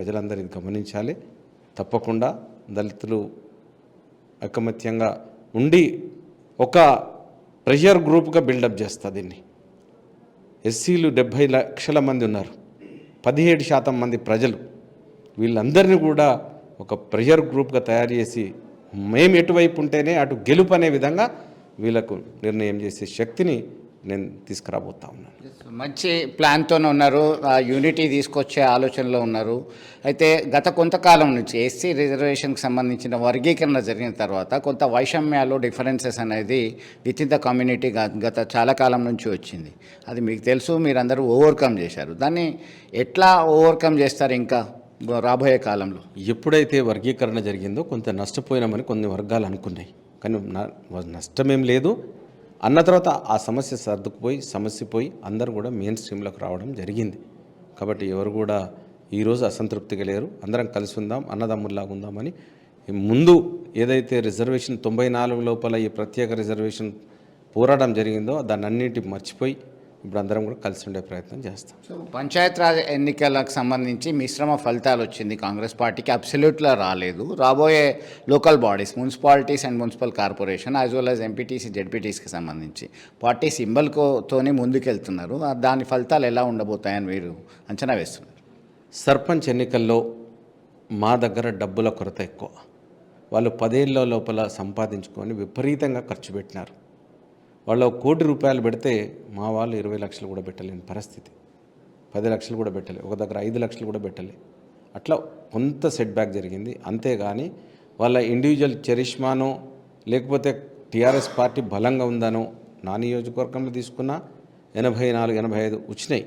ప్రజలందరూ ఇది గమనించాలి. తప్పకుండా దళితులు ఐకమత్యంగా ఉండి ఒక ప్రెషర్ గ్రూప్గా బిల్డప్ చేస్తా దీన్ని. ఎస్సీలు 70 లక్షల మంది ఉన్నారు, 17% మంది ప్రజలు. వీళ్ళందరినీ కూడా ఒక ప్రెషర్ గ్రూప్గా తయారు చేసి మేము ఎటువైపు ఉంటేనే అటు గెలుపు అనే విధంగా వీళ్ళకు నిర్ణయం చేసే శక్తిని నేను తీసుకురాబోతా ఉన్నాను. మంచి ప్లాన్తోనే ఉన్నారు, యూనిటీ తీసుకొచ్చే ఆలోచనలో ఉన్నారు. అయితే గత కొంతకాలం నుంచి ఎస్సీ రిజర్వేషన్కి సంబంధించిన వర్గీకరణ జరిగిన తర్వాత కొంత వైషమ్యాలు డిఫరెన్సెస్ అనేది విత్ ఇన్ ద కమ్యూనిటీ గత చాలా కాలం నుంచి వచ్చింది. అది మీకు తెలుసు, మీరందరూ ఓవర్కమ్ చేశారు. దాన్ని ఎట్లా ఓవర్కమ్ చేస్తారు ఇంకా రాబోయే కాలంలో? ఎప్పుడైతే వర్గీకరణ జరిగిందో కొంత నష్టపోయినామని కొన్ని వర్గాలు అనుకున్నాయి, కానీ నష్టమేం లేదు. అన్న తర్వాత ఆ సమస్య సర్దుకుపోయి సమస్యపోయి అందరూ కూడా మెయిన్ స్ట్రీమ్లోకి రావడం జరిగింది. కాబట్టి ఎవరు కూడా ఈరోజు అసంతృప్తిగా లేరు. అందరం కలిసి ఉందాం, అన్నదమ్ముల్లాగా ఉందామని ముందు ఏదైతే రిజర్వేషన్ 94 లోపల ఈ ప్రత్యేక రిజర్వేషన్ పోరాటం జరిగిందో దాన్ని అన్నిటి మర్చిపోయి ఇప్పుడు అందరం కూడా కలిసి ఉండే ప్రయత్నం చేస్తాం. సో పంచాయతీరాజ్ ఎన్నికలకు సంబంధించి మిశ్రమ ఫలితాలు వచ్చింది. కాంగ్రెస్ పార్టీకి అబ్సల్యూట్గా రాలేదు. రాబోయే local bodies, municipalities and municipal corporation as well as MPTC జెడ్పీటీస్కి సంబంధించి పార్టీ సింబల్తోనే ముందుకెళ్తున్నారు. దాని ఫలితాలు ఎలా ఉండబోతాయని మీరు అంచనా వేస్తున్నారు? సర్పంచ్ ఎన్నికల్లో మా దగ్గర డబ్బుల కొరత ఎక్కువ. వాళ్ళు 10 ఏళ్ళ లోపల సంపాదించుకొని విపరీతంగా ఖర్చు పెట్టినారు. వాళ్ళు 1 కోటి రూపాయలు పెడితే మా వాళ్ళు 20 లక్షలు కూడా పెట్టలేని పరిస్థితి, 10 లక్షలు కూడా పెట్టలే, ఒక దగ్గర 5 లక్షలు కూడా పెట్టలే. అట్లా కొంత సెట్ బ్యాక్ జరిగింది. అంతేగాని వాళ్ళ ఇండివిజువల్ చరిష్మానో లేకపోతే టీఆర్ఎస్ పార్టీ బలంగా ఉందనో నా నియోజకవర్గంలో తీసుకున్న 84, 85 వచ్చినాయి.